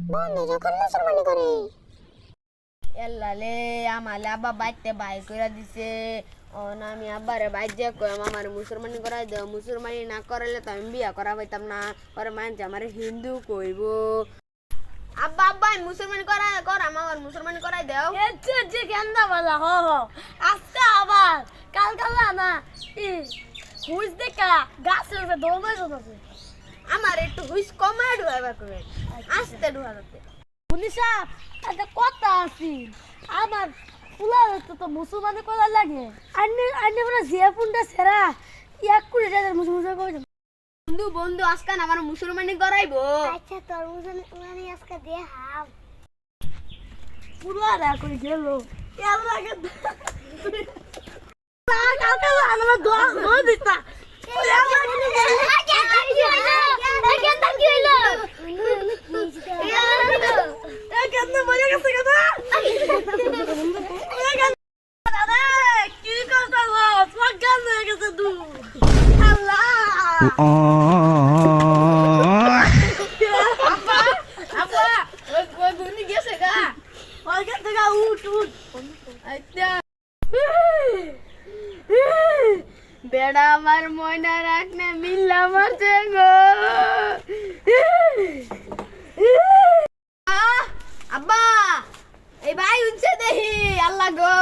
বন্ধু যখন মুসলমানি করে এল্লালে আমালে আব্বা বাইতে বাই কইরা দিছে অন আমি আব্বারে বাইত যে কইম আমার মুসলমানি করাই দাও মুসলমানি না করলে তো আমি বিয়া করা পাইতাম না পরে মানছে আমার হিন্দু কইব আব্বা আব্বা আমি মুসলমানি করাম আমার মুসলমানি করাই দাও যে গেন্দা বালা আজকে আবার কাল না হুইস দেখা গাছের উপরে দৌড়াই যাচ্ছে আমার একটু হুইস কমায় ঢুকাইবা করে আস্তে ঢুকাতে পুলিশা একটা কথা আছে আমার ফুলা তো মুসলমানি করা লাগে আন্নে বলে যে ফোনটা সেরা 1 কোটি টাকা মুসলমান করে বন্ধু বন্ধু আজকাল আমার মুসলমানি করাইবো আচ্ছা তোর মুসলমানি আজকে দে হাম পুরা করে গেল এর লাগে কাল আমার দোয়া হয়ে দিতা বেড়া আমার ময়না রাখনে মিল্লা মারছে গো আব্বা এই ভাই উঠছে দেখি আল্লাহ গো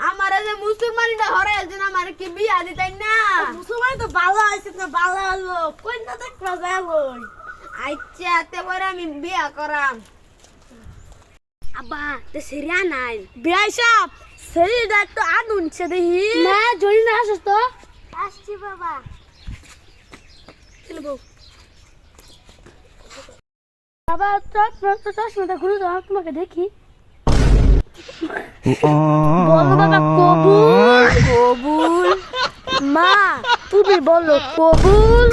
আমার যে মুসলমানিটা হরে আছে না আমার কি বিয়া দিতাই না মুসলমান তো ভালো আছে না ভালো হলো কই না দেখবা যাবো আচ্ছা তে পরে আমি বিয়া করাম আব্বা তে সিরিয়া নাই বিয়াই সাহেব শরীরটা একটু আনুনছে দেখি না জড়ি না আসছ তো আসছি বাবা বাবা চশমাটা খুলে দাও তোমাকে দেখি বলো বাবা কবুল কবুল মা তুমি বলো কবুল